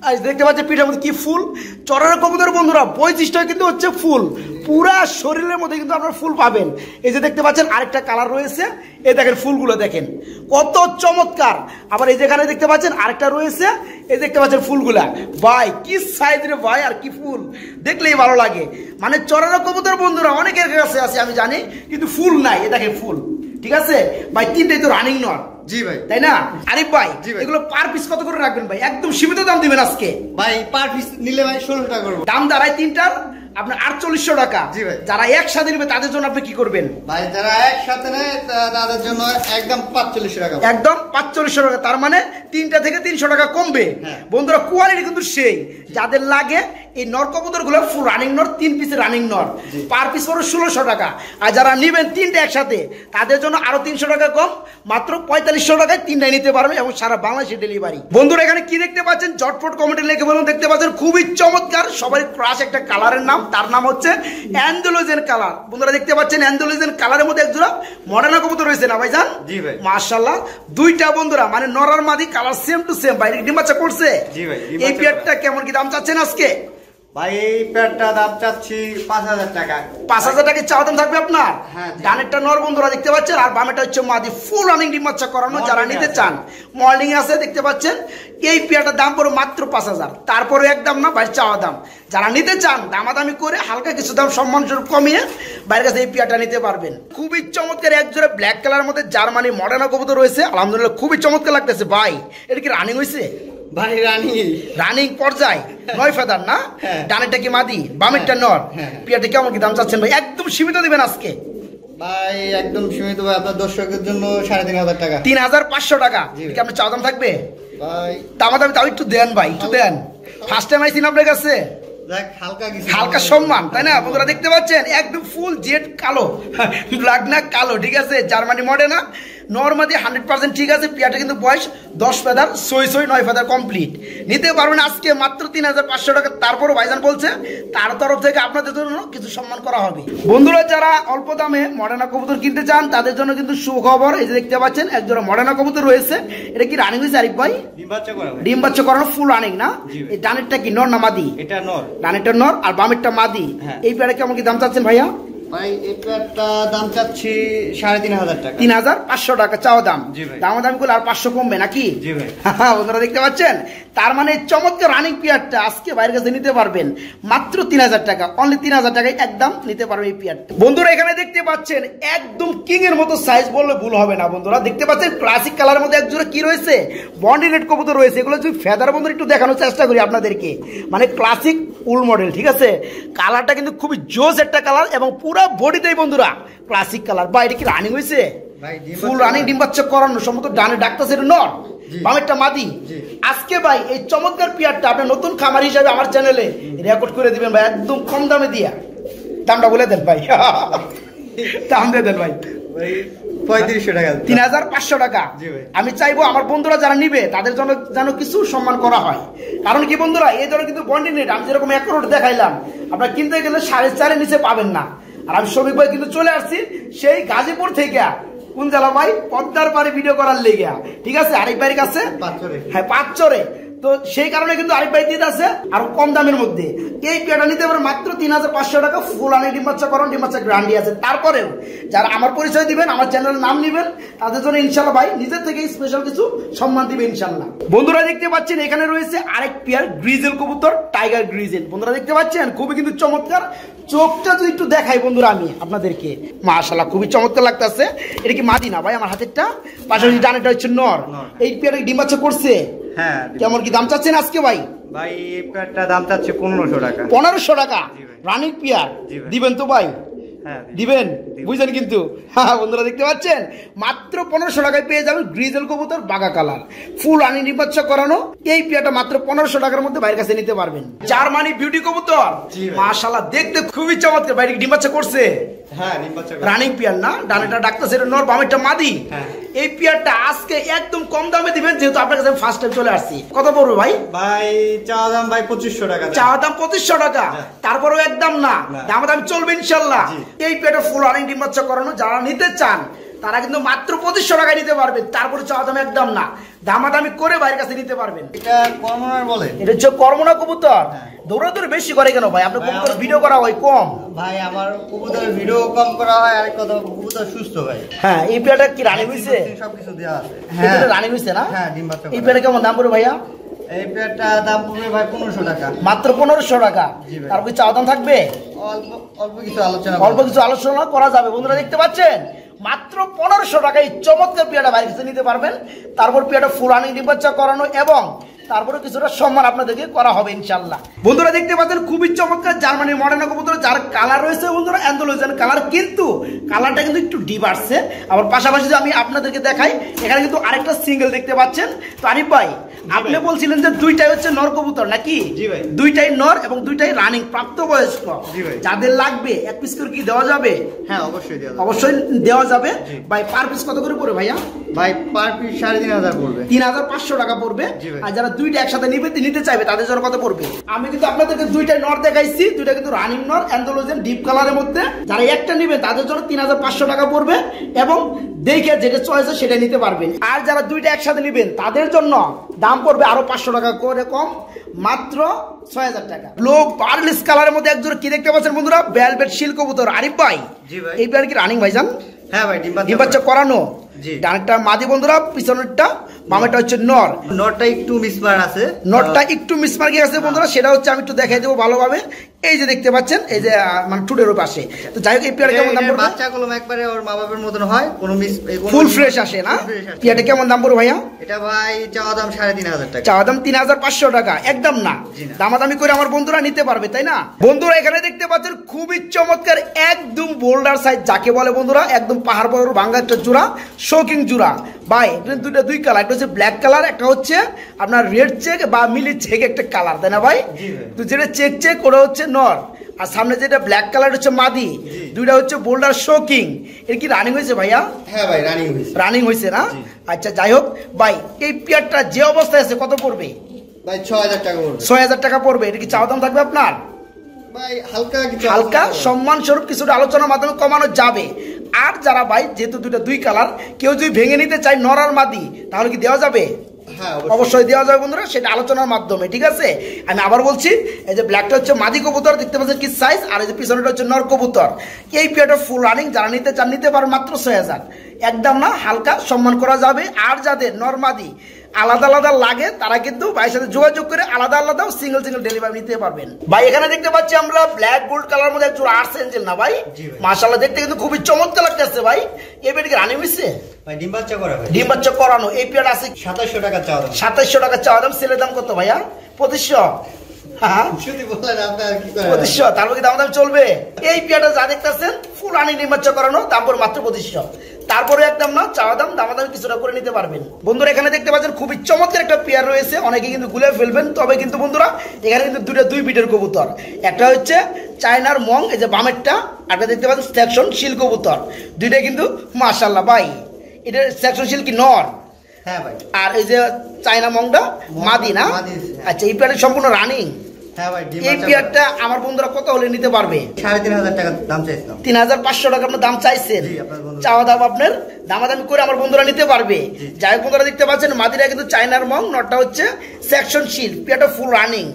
আর দেখতে পাচ্ছেন পিঠের মধ্যে কি ফুল। চরের কবুতর বন্ধুরা বৈশিষ্ট্য কিন্তু হচ্ছে ফুল, পুরা শরীরের মধ্যে কিন্তু আপনারা ফুল পাবেন। এই যে দেখতে পাচ্ছেন আরেকটা কালার রয়েছে, এই দেখেন ফুলগুলো দেখেন কত চমৎকার। আবার এই যেখানে দেখতে পাচ্ছেন আরেকটা রয়েছে, এই দেখতে পাচ্ছেন ফুলগুলা। ভাই কি সাইজ রে ভাই, আর কি ফুল, দেখলেই ভালো লাগে। মানে চরের কবুতর বন্ধুরা অনেকের কাছে আছে আমি জানি, কিন্তু ফুল নাই। এ দেখেন ফুল, ঠিক আছে ভাই। তিনটাই তো রানিং নর।
জি ভাই,
তাই না আরিফ ভাই? এগুলো পার পিস কত করে রাখবেন ভাই? একদম সীমিত দাম দিবেন আজকে
ভাই। পার পিস নিলে ভাই 16 টাকা করব।
দাম দাঁড়ায় তিনটার আপনার 4800 টাকা।
জি ভাই।
যারা একসাথে নেবে তাদের জন্য আপনি কি করবেন
ভাই? যারা একসাথে নেয় তাদের জন্য একদম 4500 টাকা,
একদম 4500 টাকা। তার মানে 3টা থেকে 300 টাকা কমবে। বন্ধুরা কোয়ালিটি কিন্তু সেই। যাদের লাগে এই নর কবুতর গুলো ফুল রানিং নর, 3 পিস রানিং নর, পার পিস পড়বে 1600 টাকা। আর যারা নেবেন তিনটা একসাথে তাদের জন্য আরো 300 টাকা কম, মাত্র 4500 টাকায় তিনটাই নিতে পারবে এবং সারা বাংলাদেশে ডেলিভারি। বন্ধুরা এখানে কি দেখতে পাচ্ছেন ঝটপট কমেন্টে লিখে বলুন। দেখতে পাচ্ছেন খুবই চমৎকার সবারই ক্রাশ একটা কালারের নাম, তার নাম হচ্ছে অ্যান্ডালুজিয়ান কালার। বন্ধুরা দেখতে পাচ্ছেন অ্যান্ডালুজিয়ান কালারের মধ্যে একজোড়া মডার্না কবুতর রয়েছে না ভাইজান?
জি ভাই,
মাশাআল্লাহ। দুইটা বন্ধুরা মানে নর আর মাদি কালার সেম টু সেম। ভাই ডিম বাচ্চা করছে?
জি ভাই।
এই পেয়ারটা কেমন কি দাম চাচ্ছেন আজকে?
ভাই এই পেয়ারটা দাম চাচ্ছি 5000 টাকা।
5000 টাকা চাওয়া দাম থাকবে আপনার?
হ্যাঁ।
ডানেরটা নর বন্ধুরা দেখতে পাচ্ছেন, আর বামেটা হচ্ছে মাদি ফুল রানিং ডিম বাচ্চা করানো। যারা নিতে চান মর্নিং আছে দেখতে পাচ্ছেন। এই পেয়ারটার দাম পড়ে মাত্র 5000, তারপরে একদম না ভাই চাওয়া দাম। যারা নিতে চান দামাদামি করে হালকা কিছু দাম সম্মানস্বরূপ কমিয়ে বাইরের কাছে এই পেয়ারটা নিতে পারবেন। খুবই চমৎকার একজোড়া ব্ল্যাক কালার মধ্যে জার্মানি মডার্না কবুতর রয়েছে, আলহামদুলিল্লাহ খুবই চমৎকার লাগতেছে। ভাই এটা কি রানিং হয়েছে?
ভাই
রানিং পর্যায় 9 ফেদার না? ডানেরটা কি মাদি, বামেরটা নর। পেয়ারটা কেমন কি দাম চাচ্ছেন ভাই? একদম সীমিত দিবেন আজকে
ভাই, একদম সীমিত ভাই। আপনার দর্শকের জন্য 3500 টাকা।
3500 টাকা কি আপনার চাওয়া দাম থাকবে
ভাই?
দামাদামি তাও একটু দেন ভাই, একটু দেন। ফার্স্ট টাইম আইসিন আপনার কাছে, হালকা সম্মান, তাই না? বন্ধুরা দেখতে পাচ্ছেন একদম ফুল জেড কালো, ব্ল্যাক না কালো, ঠিক আছে। জার্মানি মডেনা নরমাদি 100% ঠিক আছে। পেয়ারটা কিন্তু বয়স 10 ফেদার, 9 ফেদার কমপ্লিট। নিতে পারবেন আজকে মাত্র 3500 টাকা। তারপরও ভাইজান বলছে তার তরফ থেকে আপনাদের জন্য কিছু সম্মান করা হবে। বন্ধুরা যারা অল্প দামে মডার্না কবুতর কিনতে চান তাদের জন্য কিন্তু সুখবর। এই যে দেখতে পাচ্ছেন একজোড়া মডার্না কবুতর রয়েছে। এটা কি রানিং হয়েছে আরিফ ভাই? ডিম বাচ্চা করানো ফুল রানিং না? এই ডানেরটা কি নর না মাদি?
এটা নর।
ডানেরটা নর আর বামেরটা মাদি। এই পেয়ারে কেমন কি দাম চাচ্ছেন ভাইয়া?
ভাই এই পেয়ারটা দাম চাচ্ছি 3500 টাকা।
3500 টাকা চাওয়া দাম। দামাদামি করলে আর 500 কমবে নাকি?
জি ভাই।
বন্ধুরা দেখতে পাচ্ছেন তার মানে চমৎকার রানিং পেয়ারটা আজকে বাইরের কাছে নিতে পারবেন মাত্র 3000 টাকা, অনলি 3000 টাকায় একদম নিতে পারবেন এই পেয়ারটা। বন্ধুরা এখানে দেখতে পাচ্ছেন একদম কিং এর মতো সাইজ বললে ভুল হবে না। বন্ধুরা দেখতে পাচ্ছেন ক্লাসিক কালারের মধ্যে একজোড়া কি রয়েছে, বন্ডি রেড কবুতর রয়েছে। এগুলো যদি ফেদার বন্ধুরা একটু দেখানোর চেষ্টা করি আপনাদেরকে, মানে ক্লাসিক উল মডেল, ঠিক আছে। কালারটা কিন্তু খুবই জোস একটা কালার এবং পুরো বডিতেই বন্ধুরা ক্লাসিক কালার। বা এটা কি রানিং হয়েছে? ফুল রানিং ডিম বাচ্চা করানো, সম্ভবত ডানে ডাকতেছে নর, বামেরটা মাদি। আজকে ভাই এই চমৎকার পেয়ারটা আপনি নতুন খামার হিসাবে আমার চ্যানেলে রেকর্ড করে দিবেন ভাই, একদম কম দামে দিয়া। দামটা বলে দেন ভাই, দাম দিয়ে দেন ভাই।
3500 টাকা,
3500 টাকা। আমি চাইবো আমার বন্ধুরা যারা নিবে তাদের জন্য যেন কিছু সম্মান করা হয়। কারণ কি বন্ধুরা এই ধরনের কিন্তু বন্ডি নেট আমি যেরকম 1 করোড় দেখাইলাম, আপনারা কিনতে গেলে 4.5 নিচে পাবেন না। আর আমি শফিক ভাই কিন্তু চলে আসছি সেই গাজীপুর থেকে। কোন জেলা ভাই? পদ্মার পাড়ে ভিডিও করার লেগে, ঠিক আছে। আরেক বাড়ির কাছে, হ্যাঁ পাঁচচরে। তো সেই কারণে কিন্তু আরিফ ভাই দিয়ে আছে আর কম দামের মধ্যে এই পেয়ারটা নিতে পারেন মাত্র 3500 টাকা। ফুল আনি ডিম বাচ্চা করণ, ডিম বাচ্চা গ্যারান্টি আছে। তারপরেও যারা আমার পরিচয় দিবেন, আমার চ্যানেলের নাম নিবেন, তাদের জন্য ইনশাল্লাহ ভাই নিজের থেকে স্পেশাল কিছু সম্মান দিবে ইনশাল্লাহ। বন্ধুরা দেখতে পাচ্ছেন এখানে রয়েছে আরেক পেয়ার গ্রিজেল কবুতর, টাইগার গ্রিজেল। বন্ধুরা দেখতে পাচ্ছেন খুবই কিন্তু চমৎকার। চোখটা যদি একটু দেখাই বন্ধুরা আমি আপনাদেরকে, মাশাআল্লাহ খুবই চমৎকার লাগতেছে। এটা কি মাদি না ভাই? আমার হাতেরটা পাশাপাশি ডানেরটা হচ্ছে নর। এই পেয়ারে ডিম বাচ্চা করছে?
হ্যাঁ।
কেমন কি দাম চাচ্ছেন আজকে ভাই?
ভাই এই পেয়ারটা দাম চাচ্ছে 1500 টাকা।
1500 টাকা রানিং পেয়ার দিবেন তো ভাই?
হ্যাঁ
দিবেন, বুঝলেন কিন্তু। হ্যাঁ বন্ধুরা দেখতে পাচ্ছেন মাত্র 1500 টাকায় পেয়ে যাবেন গ্রিজেল কবুতর বাঘা কালার, ফুল আনি ডিম বাচ্চা করানো। এই পেয়ারটা মাত্র 1500 টাকার মধ্যে বাইরের কাছে নিতে পারবেন। জার্মানি বিউটি কবুতর, মাশাআল্লাহ দেখতে খুবই চমৎকার। বাইরে ডিম বাচ্চা করছে?
হ্যাঁ ডিম বাচ্চা
রানিং পেয়ার না? ডানেটা ডাকতেছে এটা নর, বামেরটা মাদি। এই পেয়ারটা আজকে একদম কম দামে দিবেন, যেহেতু আপনার কাছে আমি ফার্স্ট টাইম চলে আসছি। কত পড়বে ভাই?
ভাই চাওয়া দাম ভাই 2500 টাকা।
চাওয়া দাম 2500 টাকা, তারপরেও একদম না, দাম দাম চলবে ইনশাল্লাহ। এই পেয়ারটা ফুল আনি ডিম বাচ্চা করানো যারা নিতে চান তারা কিন্তু মাত্র 2500 টাকায় নিতে পারবেন। তারপরে চাওয়া দাম একদম না, দামাদামি করে বাইরের কাছে নিতে পারবেন।
এটা কর্মনার বলে? এটা
হচ্ছে কর্মনা কবুতর। দৌড়াদৌড়ি বেশি করে কেন ভাই? আপনার কবুতর ভিডিও করা হয় কম?
ভাই আমার কবুতরের ভিডিও কম করা হয়, আর কথা কবুতর সুস্থ ভাই।
হ্যাঁ এই পেয়ারটা কি রানি হইছে?
সবকিছু দেওয়া আছে।
হ্যাঁ রানি হইছে না?
হ্যাঁ ডিম বাচ্চা।
এই পেয়ারটা কেমন দাম পড়বে ভাইয়া?
এই পেয়ারটা দাম পড়বে ভাই 1500 টাকা।
মাত্র 1500 টাকা। তারপর কি চাওয়া দাম থাকবে?
অল্প অল্প কিছু
আলোচনা করা যাবে। বন্ধুরা দেখতে পাচ্ছেন মাত্র 1500 টাকায় চমৎকার পেয়ারটা বাইরে কাছে নিতে পারবেন। তারপর পেয়ারটা ফুল আনি ডিম বাচ্চা করানো এবং তারপরে কিছুটা সম্মান আপনাদেরকে করা হবে ইনশাল্লাহ। বন্ধুরা দেখতে পাচ্ছেন খুবই চমৎকার জার্মানি মডার্ন কবুতর, যার কালার রয়েছে বন্ধুরা অ্যান্ডালুজিয়ান কালার, কিন্তু কালারটা কিন্তু একটু ডিপ আসছে। আবার পাশাপাশি যদি আমি আপনাদেরকে দেখাই, এখানে কিন্তু আরেকটা সিঙ্গেল দেখতে পাচ্ছেন। তো আরিফ ভাই আপনি বলছিলেন যে দুইটাই হচ্ছে নর কবুতর নাকি? দুইটাই নর এবং দুইটাই রানিং প্রাপ্তবয়স্ক। যাদের লাগবে এক পিস করে কি দেওয়া যাবে?
হ্যাঁ অবশ্যই
অবশ্যই দেওয়া যাবে। ভাই পার পিস কত করে পড়বে ভাইয়া?
ভাই পার পিস 3500 পড়বে।
3500 টাকা পড়বে। আর যারা দুইটা একসাথে নিতে চাইবে তাদের জন্য কত পড়বে? আমি কিন্তু আপনাদেরকে দুইটাই নর দেখাইছি, দুইটা কিন্তু রানিং নর অ্যান্ডালুজিয়ান ডিপ কালারের মধ্যে। যারা একটা নিবে তাদের জন্য 3500 টাকা পড়বে এবং দেখে যেটা চয়েস সেটা নিতে পারবেন। আর যারা দুইটা একসাথে নিবেন তাদের জন্য দাম পড়বে আরো 500 টাকা করে কম, মাত্র 6000 টাকা। ব্লু পার্লিস কালারের মধ্যে একজোড়া কি দেখতে পাচ্ছেন বন্ধুরা? ভেলভেট শিল কবুতর। আরিফ ভাই এই পেয়ার কি রানিং ভাইজান?
হ্যাঁ ভাই
ডিম বাচ্চা করানো। ডানেরটা মাদি বন্ধুরা, পিছনেরটা বামেরটা হচ্ছে নর।
নরটা একটু মিসমার আছে,
নরটা একটু মিসমার গিয়ে আছে বন্ধুরা, সেটা হচ্ছে আমি একটু দেখাই দেবো ভালোভাবে। এই যে দেখতে পাচ্ছেন এই যে মানে টুডের পাশে। তো যাই হোক এই পেয়ার কেমন দাম পড়বে?
বাচ্চা কলম একবারে ওর মা বাবার মতন হয়, কোনো মিস
ফুল ফ্রেশ আসে না? পেয়ারটা কেমন দাম পড়বে ভাইয়া?
এটা ভাই চাওয়া দাম 3500 টাকা।
চাওয়া দাম 3500 টাকা, একদম না, দামাদামি করে আমার বন্ধুরা নিতে পারবে, তাই না? বন্ধুরা এখানে দেখতে পাচ্ছেন খুবই চমৎকার একদম বোল্ডার সাইজ যাকে বলে বন্ধুরা, একদম পাহাড় পর্বত ভাঙ্গা একটা জোড়া, শৌকিং জোড়া ভাই। এখানে দুই কালার, একটা হচ্ছে ব্ল্যাক কালার, একটা হচ্ছে আপনার রেড চেক বা মিলি চেক একটা কালার, তাই না ভাই? তো যেটা চেক ওটা হচ্ছে নর, আর সামনে যেটা ব্ল্যাক কালার হচ্ছে মাদি। দুইটা হচ্ছে বোল্ডার শৌকিং। এর কি রানিং হয়েছে ভাইয়া?
হ্যাঁ ভাই
রানিং হয়েছে না? আচ্ছা যাই হোক ভাই এই পেয়ারটা যে অবস্থায় আছে কত পড়বে
ভাই? 6000 টাকা পড়বে।
6000 টাকা পড়বে। এটা কি চাওয়া দাম থাকবে আপনার?
ভাই হালকা
সম্মান স্বরূপ কিছুটা আলোচনার মাধ্যমে কমানো যাবে। আর যারা ভাই যেহেতু দুই কালার, কেউ যদি ভেঙে নিতে চায় নর আর মাদি, তাহলে কি দেওয়া যাবে? অবশ্যই দেওয়া যাবে বন্ধুরা, সেটা আলোচনার মাধ্যমে, ঠিক আছে? আমি আবার বলছি, এই যে ব্ল্যাকটা হচ্ছে মাদি কবুতর, দেখতে পাচ্ছেন কি সাইজ, আর এই যে পিছনেটা হচ্ছে নর কবুতর। এই পেয়ারটা ফুল রানিং, যারা নিতে চান নিতে পারেন মাত্র 6000, একদম না, হালকা সম্মান করা যাবে। আর যাদের নর মাদি আলাদা আলাদা লাগে তারা কিন্তু ভাইয়ের সাথে যোগাযোগ করে আলাদা আলাদা সিঙ্গেল ডেলিভারি নিতে পারবেন। ভাই এখানে দেখতে পাচ্ছি আমরা ব্ল্যাক গোল্ড কালার মধ্যে একজন আর্টস এঞ্জেল না ভাই? মাশাআল্লাহ দেখতে কিন্তু খুবই চমৎকার লাগতেছে ভাই। এই পেয়ারটা কি রানিং হইছে?
ভাই ডিম বাচ্চা করা ভাই।
ডিম বাচ্চা করানো। এই পেয়ারটা আছে
2700 টাকা চাওয়া দাম।
2700 টাকা চাওয়া দাম। সেলের দাম কত ভাইয়া? 2500। হ্যাঁ
শুধু বললেন আপনি আর কি করেন?
2500, তারপর কি দাম চলবে? এই পেয়ারটা যা দেখতেছেন ফুল রানিং ডিম বাচ্চা করানো, দাম পড়ে মাত্র 2500। তারপরে একদম না, চাওয়া দাম দামাদামি কিছুটা করে নিতে পারবেন। বন্ধুরা এখানে দেখতে পাচ্ছেন খুবই চমৎকার একটা পেয়ার রয়েছে, অনেকে কিন্তু গুলে ফেলবেন, তবে কিন্তু বন্ধুরা এখানে কিন্তু দুই বিটের কবুতর। একটা হচ্ছে চায়নার মং, এই যে বামেরটা, একটা দেখতে পাচ্ছেন সেকশন শিল কবুতর। দুইটাই কিন্তু মাশাআল্লাহ ভাই। এটা সেকশন শিল কি নর?
হ্যাঁ ভাই।
আর এই যে চায়না মংটা মাদি না? আচ্ছা এই পেয়ারটা সম্পূর্ণ রানিং?
হ্যাঁ ভাই, ডিম
এই
বাচ্চা
পেয়ারটা আমার বন্ধুরা কত হলে নিতে পারবে?
3500 টাকা দাম চাইছিলাম।
3500 টাকা আপনার দাম চাইছেন,
জি, আপনার বন্ধুরা।
চাওয়া দাম আপনার দামাদামি করে আমার বন্ধুরা নিতে পারবে। যাই হোক বন্ধুরা, দেখতে পাচ্ছেন মাদিরা কিন্তু চায়নার মং, নটটা হচ্ছে সেকশন শিল, পেয়ারটা ফুল রানিং।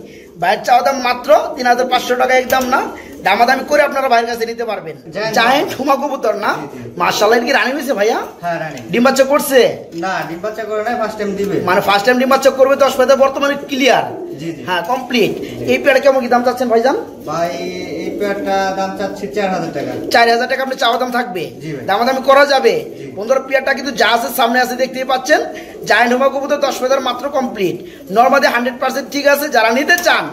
ভাইয়ের চাওয়া দাম মাত্র 3500 টাকা, একদম না, দামাদামি করে আপনারা ভাইয়ের কাছে নিতে পারবেন। জায়েন্ট হুমা কবুতর না, মাশাআল্লাহ, কি রানিং হয়েছে ভাইয়া?
হ্যাঁ রানি।
ডিম বাচ্চা করছে?
না, ডিম বাচ্চা করে নাই, ফার্স্ট টাইম দিবে।
মানে ফার্স্ট টাইম ডিম বাচ্চা করবে, 10 পেতে বর্তমানে ক্লিয়ার।
জি জি।
হ্যাঁ, কমপ্লিট। এই পেয়ারটা কেমন কি দাম চাচ্ছেন ভাইজান?
ভাই এই পেয়ারটা দাম চাচ্ছি 4000 টাকা।
4000 টাকা আপনি চাওয়া দাম থাকবে,
জি ভাই।
দামাদামি করা যাবে। বন্ধুরা, পেয়ারটা কিন্তু যা আছে সামনে আছে, দেখতেই পাচ্ছেন। জায়েন্ট হুমা কবুতর 10 পেতার মাত্র কমপ্লিট, নরমাদি 100% ঠিক আছে। যারা নিতে চান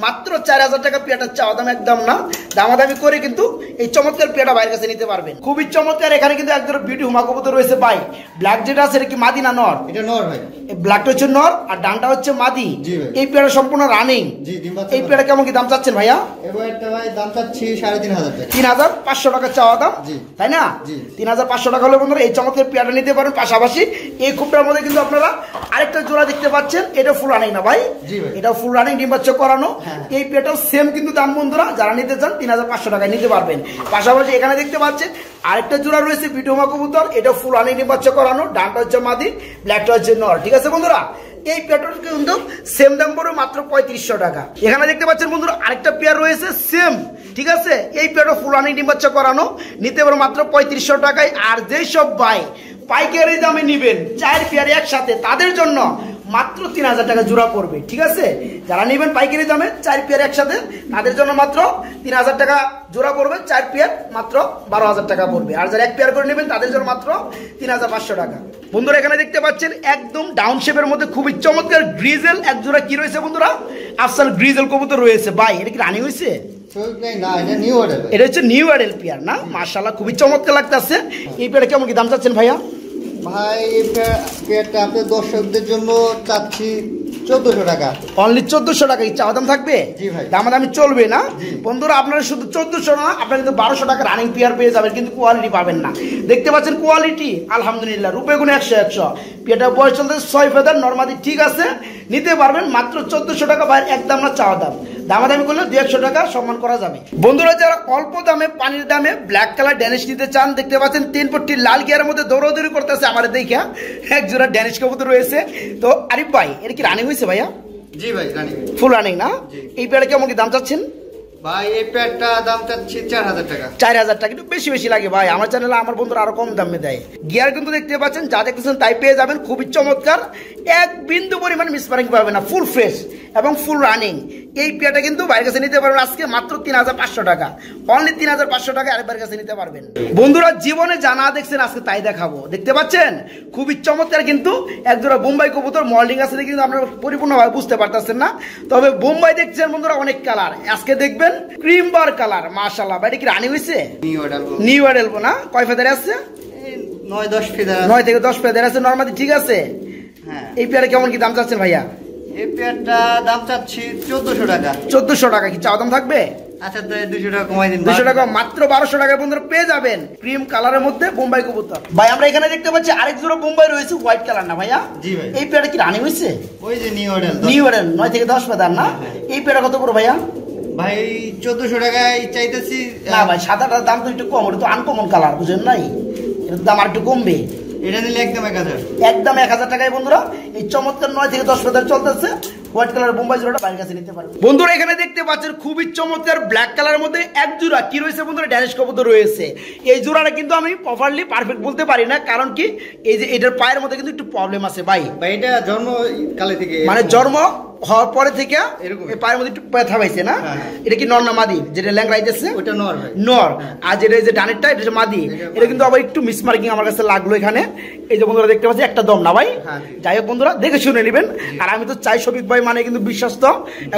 মাত্র 4000 টাকা পেয়ারটা চাওয়া দাম, একদম না, দামাদামি করে কিন্তু এই চমৎকার পেয়ারটা বাইরের কাছে নিতে পারবেন। খুবই চমৎকার। এখানে কিন্তু একদম বিউটি হুমা কবুতর রয়েছে ভাই। ব্ল্যাক যেটা আছে এটা কি মাদি না নর?
এটা নর ভাই।
এই ব্ল্যাকটা হচ্ছে নর আর ডানটা হচ্ছে মাদি।
জি ভাই।
এই পেয়ারটা সম্পূর্ণ রানিং।
জি, ডিম বাচ্চা।
এই পেয়ারটা কেমন কি দাম চাচ্ছেন ভাইয়া?
এই পেয়ারটা ভাই দাম চাচ্ছি 3500 টাকা।
3500 টাকা চাওয়া দাম,
জি।
তাই না?
জি।
3500 টাকা হলে বন্ধুরা এই চমৎকার পেয়ারটা নিতে পারেন। পাশাপাশি এই খুবটার মধ্যে কিন্তু আপনারা আরেকটা জোড়া দেখতে পাচ্ছেন, এটা ফুল রানিং না ভাই?
জি ভাই।
এটা ফুল রানিং, ডিম বাচ্চা করানো।
হ্যাঁ।
এই পেয়ারটাও সেম কিন্তু দাম বন্ধুরা, যারা নিতে চান 3500 টাকায় নিতে পারবেন। পাশাপাশি এখানে দেখতে পাচ্ছেন আরেকটা জোড়া রয়েছে বিটুমা কবুতর, এটা ফুল রানিং, ডিম বাচ্চা করানো, ডানটা হচ্ছে মাদি, ব্ল্যাকটা হচ্ছে নর। ঠিক আছে বন্ধুরা, এই পেয়ারটার কিন্তু সেম দাম পড়বে মাত্র 3500 টাকা। এখানে দেখতে পাচ্ছেন বন্ধুরা আরেকটা পেয়ার রয়েছে সেম, ঠিক আছে। এই পেয়ারটা ফুল রানিং, ডিম বাচ্চা করানো, নিতে পারো মাত্র 3500 টাকায়। আর যেসব ভাই পাইকারি দামে নিবেন 4 পেয়ার একসাথে, তাদের জন্য মাত্র 3000 টাকা জোড়া পড়বে। ঠিক আছে, যারা নেবেন পাইকারি দামে 4 পেয়ার একসাথে, তাদের জন্য মাত্র 3000 টাকা জোড়া পড়বে। 4 পেয়ার মাত্র 12000 টাকা পড়বে। আর যারা 1 পেয়ার করে নেবেন তাদের জন্য মাত্র 3500 টাকা। বন্ধুরা, এখানে দেখতে পাচ্ছেন একদম ডাউন শেপের মধ্যে খুবই চমৎকার গ্রিজেল এক জোড়া কি রয়েছে বন্ধুরা, আফসাল গ্রিজেল কবুতর রয়েছে। ভাই এটা কি রানিং হয়েছে?
না, এটা নিউ অর্ডার।
এটা হচ্ছে নিউ অ্যাডেল পেয়ার না, মাশাআল্লাহ, খুবই চমৎকার লাগতেছে। এই পেয়ারটা কেমন কি দাম চাচ্ছেন ভাইয়া?
ভাই এই পেয়ারটা আপনাদের দর্শকদের জন্য চাচ্ছি 1400 টাকা।
অনলি 1400 টাকা কি চাওয়া দাম থাকবে?
জি ভাই।
দামাদামি চলবে না?
জি।
বন্ধুরা, আপনারা শুধু 1400 না, আপনারা কিন্তু 1200 টাকা রানিং পেয়ার পেয়ে যাবেন, কিন্তু কোয়ালিটি পাবেন না। দেখতে পাচ্ছেন কোয়ালিটি আলহামদুলিল্লাহ, রূপে গুণে 100 পেয়ারটা বয়স চলতে 6 ফেদার, নরমাদি ঠিক আছে, নিতে পারবেন মাত্র 1400 টাকা। ভাই একদম না চাওয়া দাম, দামাদামি করলে 200 টাকা সম্মান করা যাবে। বন্ধুরা, যারা অল্প দামে পানির দামে ব্ল্যাক কালার ড্যানিশ নিতে চান, দেখতে পাচ্ছেন 3 পট্টি লাল গিয়ারের মধ্যে দৌড়াদৌড়ি করতেছে আমার দেখা এক জোড়া ড্যানিশ কবুতর রয়েছে। তো আরিফ ভাই, এটা কি রানিং হয়েছে ভাইয়া?
জি ভাই, রানি।
ফুল রানিং না? এই পেয়ারে কেমন কি দাম চাচ্ছেন?
ভাই এই পেয়ারটা দাম চাচ্ছি 4000 টাকা।
4000 টাকা একটু বেশি বেশি লাগে ভাই, আমার চ্যানেলে আমার বন্ধুরা আরো কম দামে দেয়। গিয়ার কিন্তু দেখতে পাচ্ছেন, যা দেখতেছেন তাই পেয়ে যাবেন, খুবই চমৎকার, এক বিন্দু পরিমাণ মিসমার্কিং পাবে না, ফুল ফ্রেশ এবং ফুল রানিং। এই পেয়ারটা কিন্তু বাইরের কাছে নিতে পারবেন আজকে মাত্র 3500 টাকা, অনলি 3500 টাকা আরেকবার কাছে নিতে পারবেন। বন্ধুরা, জীবনে জানা দেখছেন, আজকে তাই দেখাবো। দেখতে পাচ্ছেন খুবই চমৎকার কিন্তু একজোড়া বোম্বাই কবুতর, মল্ডিং আছে দেখে কিন্তু আপনারা পরিপূর্ণভাবে বুঝতে পারতেছেন না। তবে বোম্বাই দেখছেন বন্ধুরা অনেক কালার, আজকে দেখবেন ক্রিম বার কালার, মাশাআল্লাহ। ভাই কি রানি হয়েছে? নিউ অ্যাডেল না? কয় ফেদারে আছে?
9-10 ফেদার।
9 থেকে 10 ফেদারে আছে, নরমালি ঠিক আছে।
হ্যাঁ।
এই পেয়ারে কেমন কি দাম চাচ্ছেন ভাইয়া?
এই পেয়ারটা দাম চাচ্ছি 1400 টাকা।
1400 টাকা কি চাওয়া দাম থাকবে?
আচ্ছা, 200 টাকা কমাই দিন।
200 টাকা, মাত্র 1200 টাকায় বন্ধুরা পেয়ে যাবেন ক্রিম কালারের মধ্যে বোম্বাই কবুতর। ভাই আমরা এখানে দেখতে পাচ্ছি আরেক জোড়া বোম্বাই রয়েছে, হোয়াইট কালার না ভাইয়া?
জি ভাই।
এই পেয়ারে কি রানি হয়েছে?
ওই যে নিউ অর্ডার।
নিউ অ্যাডেল 9 থেকে 10 ফেদার না? এই পেয়ারে কত করে ভাইয়া?
ভাই 1400 টাকায় চাইতেছি।
না ভাই, সাদাটার দাম তো একটু কম, ওটা তো আনকমন কালার, বুঝেন নাই? এটার দাম আর একটু কমবে।
এটা নিলে একদম 1000।
একদম 1000 টাকায় বন্ধুরা এই চমৎকার 9 থেকে 10 ফেদার চলতেছে হোয়াইট কালার বোম্বাই জোড়াটা বাইরের কাছে নিতে পারবেন। বন্ধুরা, এখানে দেখতে পাচ্ছেন খুবই চমৎকার ব্ল্যাক কালারের মধ্যে এক জোড়া কি রয়েছে বন্ধুরা, ড্যানিশ কবুতর রয়েছে। এই জোড়াটা কিন্তু আমি প্রপারলি পারফেক্ট বলতে পারি না, কারণ কি এই যে এটার পায়ের মধ্যে কিন্তু একটু প্রবলেম আছে ভাই।
ভাই এটা জন্ম কালে থেকে,
মানে জন্ম হওয়ার পরে থেকে
এরকম
এই পায়ের মধ্যে একটু ব্যথা পাইছে না?
হ্যাঁ।
এটা কি নর না মাদি? যেটা ল্যাংরাইতেছে
ওটা নর ভাই।
নর। আর যেটা এই যে ডানেরটা এটা হচ্ছে মাদি। এটা কিন্তু আবার একটু মিসমার্কিং আমার কাছে লাগলো এখানে। এই যে বন্ধুরা দেখতে পাচ্ছি একটা দম না ভাই?
হ্যাঁ।
যাই হোক বন্ধুরা, দেখে শুনে নেবেন। আর আমি তো চাই শফিক ভাই মানে কিন্তু বিশ্বস্ত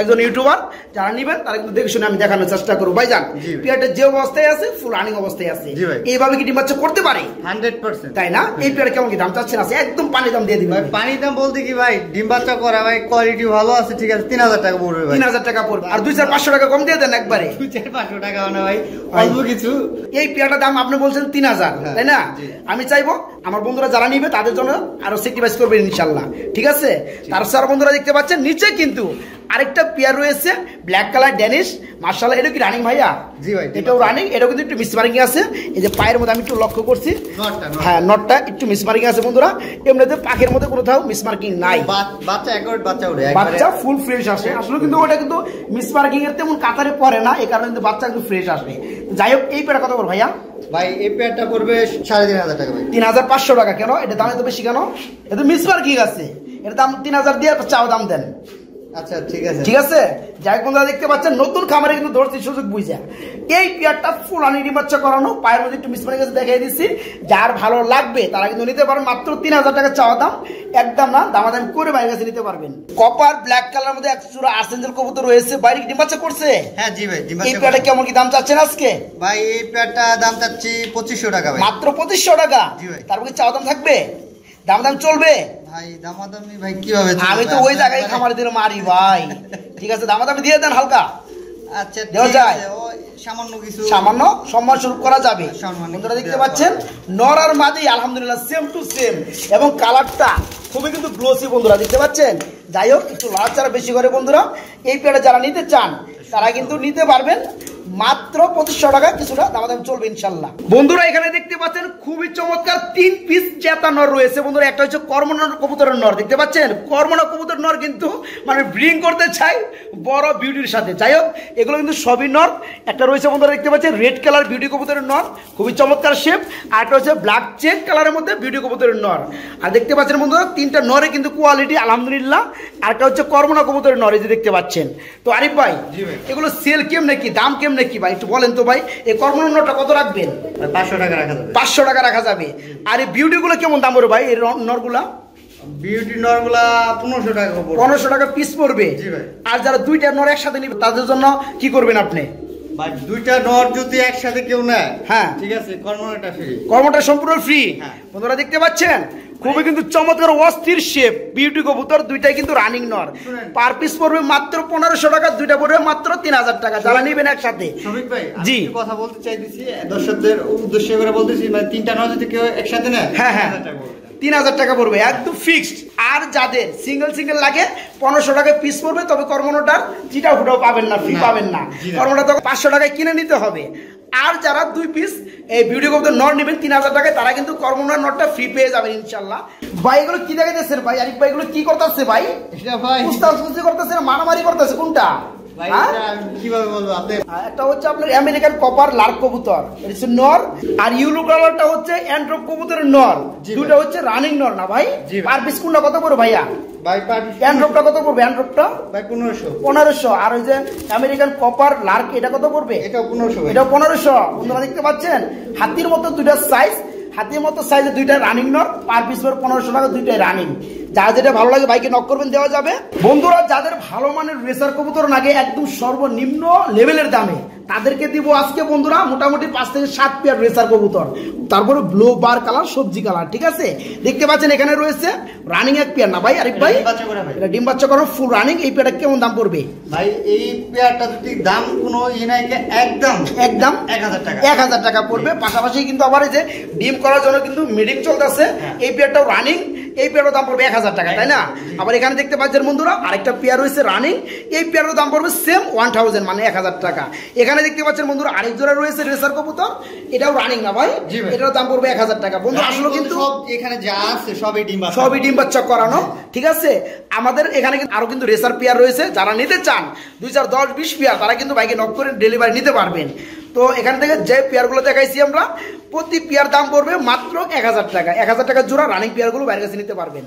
একজন ইউটিউবার, যারা নিবেন তারা কিন্তু দেখে শুনে আমি দেখানোর চেষ্টা করবো। ভাই জান, পেয়ারটা যে অবস্থায় আছে ফুল রানিং অবস্থায় আছে, এইভাবে কি ডিম বাচ্চা করতে পারে?
100%,
তাই না? এই পেয়ার কেমন কি দাম চাচ্ছেন? আছে একদম পানি দাম দিয়ে দিবেন
ভাই। পানি দাম বলতে কি ভাই, ডিম বাচ্চা করা ভাই, কোয়ালিটি ভালো আছে, ঠিক আছে, 3000 টাকা পড়বে ভাই।
3000 টাকা পড়বে। আর 2-500 টাকা কম দিয়ে দেন একবারে।
200-500 টাকা না ভাই, অল্প কিছু।
এই পেয়ারটার দাম আপনি বলছেন 3000, তাই না? আমি চাইবো আমার বন্ধুরা যারা নিবে তাদের জন্য আরো স্যাক্রিফাইস করবেন ইনশাআল্লাহ, ঠিক আছে? তার সাথে বন্ধুরা দেখতে পাচ্ছেন নিচে কিন্তু আরেকটা পেয়ার রয়েছে ব্ল্যাক কালার ড্যানিশ, মাশাআল্লাহ। এটা কি রানিং ভাইয়া?
জি ভাই,
এটাও রানিং। এটাও কিন্তু একটু মিসমার্কিং আছে, এই যে পায়ের মধ্যে আমি একটু লক্ষ্য করছি, হ্যাঁ নটটা একটু মিসমার্কিং আছে বন্ধুরা। এমনিতে পাখের মধ্যে কোথাও মিসমার্কিং নাই,
বাচ্চা একবার বাচ্চা ওঠে,
বাচ্চা ফুল ফ্রেশ আসে আসলে, কিন্তু ওটা কিন্তু মিসমার্কিং এর তেমন কাতারে পড়ে না, এই কারণে কিন্তু বাচ্চা কিন্তু ফ্রেশ আসবে। যাই হোক, এই পেয়ারটা কত করে ভাইয়া?
ভাই এই পেয়ারটা পড়বে 3500 টাকা ভাই।
3500 টাকা। কেন এটা দাম এত বেশি কেন? এটা মিসমার্কিং আছে, এটা দাম 3000 দিয়ে চাও দাম দেন।
আচ্ছা ঠিক আছে,
ঠিক আছে। যাই বন্ধুরা দেখতে পাচ্ছেন নতুন খামারে কিন্তু ধরছি সুযোগ বুঝা। এই পেয়ারটা ফুল আনি বাচ্চা করানো, পায়ের মধ্যে একটু মিসমার্কিং আছে দেখাই দিচ্ছি। যার ভালো লাগবে তারা কিন্তু নিতে পারেন, মাত্র 3000 টাকা চাওয়া দাম, একদম না দামাদামি করে বাইরের কাছে নিতে পারবেন। কপার ব্ল্যাক কালার মধ্যে এক জোড়া আর্সেঞ্জেল কবুতর রয়েছে, বাইরে ডিম বাচ্চা করছে।
হ্যাঁ জি ভাই,
এই পেয়ারটা কেমন কি দাম চাচ্ছেন আজকে?
ভাই এই পেয়ারটা দাম চাচ্ছি 2500 টাকা ভাই।
মাত্র 2500 টাকা?
জি ভাই।
তারপরে চাওয়া দাম থাকবে? দাম চলবে
ভাই? দামাদামি ভাই কিভাবে?
আমি তো ওই জায়গায় খামার দিয়ে মারি ভাই। ঠিক আছে, দামাদামি দিয়ে দেন হালকা।
আচ্ছা
দেওয়া যায়,
সামান্য কিছু,
সামান্য সম্মান শুরু করা যাবে। বন্ধুরা দেখতে পাচ্ছেন নর আর মাদি আলহামদুলিল্লাহ সেম টু সেম, এবং কালারটা খুবই কিন্তু গ্লোসি বন্ধুরা দেখতে পাচ্ছেন। যাই হোক, একটু লাড়াচাড়া বেশি করে বন্ধুরা। এই পেয়ারে যারা নিতে চান তারা কিন্তু নিতে পারবেন মাত্র 2500 টাকা, কিছুটা দামাদাম চলবে ইনশাল্লাহ। বন্ধুরা এখানে দেখতে পাচ্ছেন খুবই চমৎকার 3 পিস জেতা নর রয়েছে বন্ধুরা। একটা হচ্ছে কর্মনর কবুতরের নর, দেখতে পাচ্ছেন কর্মনর কবুতর নর কিন্তু মানে ব্রিং করতে চাই বড় বিউটির সাথে। যাই হোক, এগুলো কিন্তু সবই নর। একটা রয়েছে বন্ধুরা দেখতে পাচ্ছেন রেড কালার বিউটি কবুতরের নর, খুবই চমৎকার শেপ। আর একটা হচ্ছে ব্ল্যাক চেক কালারের মধ্যে বিউটি কবুতরের নর। আর দেখতে পাচ্ছেন বন্ধুরা তিনটা নরে কিন্তু কোয়ালিটি আলহামদুলিল্লাহ। আর একটা হচ্ছে কর্মনর কবুতরের নর, এই যে দেখতে পাচ্ছেন। তো আরিফ ভাই এগুলো সেল কেমনে কি, দাম কেমনে কি ভাই একটু বলেন তো ভাই। এই কর্মনর নরটা কত রাখবেন?
500 টাকা রাখা যাবে।
500 টাকা রাখা যাবে। আর এই বিউটি গুলো কেমন দাম পড়বে ভাই? এই নরগুলা
বিউটি নরগুলা 1500 টাকা পড়বে।
1500 টাকা পিস পড়বে।
জি ভাই।
আর যারা দুইটা নর একসাথে নিবে তাদের জন্য কি করবেন আপনি?
ভাই দুইটা নর যদি একসাথে কেউ নেয়,
হ্যাঁ
ঠিক আছে, কর্মটা ফ্রি,
কর্মটা সম্পূর্ণ ফ্রি।
হ্যাঁ।
বন্ধুরা দেখতে পাচ্ছেন খুবই কিন্তু চমৎকার অস্থির শেপ বিউটি কবুতর, দুইটাই কিন্তু রানিং নর। পার পিস পড়বে মাত্র 1500 টাকা, দুইটা পড়বে মাত্র 3000 টাকা যারা নেবেন একসাথে।
শফিক ভাই
জি
কথা বলতে চাইতেছি দর্শকদের উদ্দেশ্য করে বলতেছি, মানে তিনটা নর যদি কেউ একসাথে নেয়,
হ্যাঁ হ্যাঁ 3000 টাকা পড়বে একদম ফিক্সড। আর যাদের সিঙ্গেল সিঙ্গেল লাগে 1500 টাকায় পিস পড়বে, তবে কর্মটার চিটা ফুটাও পাবেন না, ফ্রি পাবেন না। কর্মটা তো 500 টাকায় কিনে নিতে হবে। আর যারা 2 পিস এই ভিডিও কবুতর নর নেবেন 3000 টাকায়, তারা কিন্তু কর্মনার নটটা ফ্রি পেয়ে যাবেন ইনশাল্লাহ। ভাই এগুলো কি দেখাইতেছেন ভাই? আরিফ ভাই এগুলো কি করতেছে ভাই?
এটা ভাই
উস্তাদ করতেছে না মারামারি করতেছে কোনটা?
ভাই এটা কিভাবে বলবো আপনি?
একটা হচ্ছে আপনার আমেরিকান কপার লার্ক কবুতর, এটা হচ্ছে নর। আর ইউলো কালারটা হচ্ছে অ্যান্ড্রপ কবুতরের নর। দুটো হচ্ছে রানিং নর না ভাই? পার পিস কোনটা কত পড়বে ভাইয়া?
ভাই পার পিস
অ্যান্ড্রপটা কত পড়বে? অ্যান্ড্রপটা
ভাই
1500। আর ওই যে আমেরিকান কপার লার্ক এটা কত পড়বে?
এটাও 1500।
এটাও 1500। বন্ধুরা দেখতে পাচ্ছেন হাতির মতো দুইটা সাইজ, হাতির মতো সাইজে দুইটা রানিং নর, পার পিস পড়বে 1500 টাকা, দুইটাই রানিং। যার যেটা ভালো লাগে বাইকে নক করবেন, দেওয়া যাবে। বন্ধুরা যাদের ভালো মানের রেসার কবুতর লাগে একদম সর্বনিম্ন লেভেলের দামে, তাদেরকে দিব আজকে বন্ধুরা মোটামুটি 5 থেকে 7 পেয়ার রেসার কবুতর, তারপরে ব্লু বার কালার, সবজি কালার। ঠিক আছে, দেখতে পাচ্ছেন এখানে রয়েছে রানিং এক পেয়ার না ভাই আরিফ ভাই? এটা ডিম বাচ্চা করা ফুল রানিং। এই পেয়ারটা কেমন দাম পড়বে
ভাই? এই পেয়ারটা যদি দাম কোনো ইনাইকে একদম 1000 টাকা,
1000 টাকা পড়বে। পাশাপাশি কিন্তু আবার এই যে ডিম করার জন্য কিন্তু মিডিং চলতেছে, এই পেয়ারটাও রানিং। এই পেয়ারের দাম পড়বে 1000 টাকা, তাই না? আবার এখানে দেখতে পাচ্ছেন বন্ধুরা আরেকটা পেয়ার রয়েছে রানিং, এই পেয়ারের দাম পড়বে সেম 1000, মানে 1000 টাকা। এখানে দেখতে পাচ্ছেন বন্ধুরা আরেক জোড়া রয়েছে রেসার কবুতর, এটাও রানিং না ভাই? এটার দাম পড়বে 1000 টাকা। বন্ধুরা আসলে কিন্তু
সব এখানে যা আছে সবই
ডিম বাচ্চা করানো। ঠিক আছে, আমাদের এখানে কিন্তু আরো কিন্তু রেসার পেয়ার রয়েছে, যারা নিতে চান 2, 4, 10, 20 পেয়ার, তারা কিন্তু বাইকে নক করে ডেলিভারি নিতে পারবেন। তো এখান থেকে যে পেয়ারগুলো দেখাইছি আমরা, প্রতি পেয়ার দাম পড়বে মাত্র 1000 টাকা। 1000 টাকা জোড়া রানিং পেয়ারগুলো বাইরের কাছে নিতে পারবেন।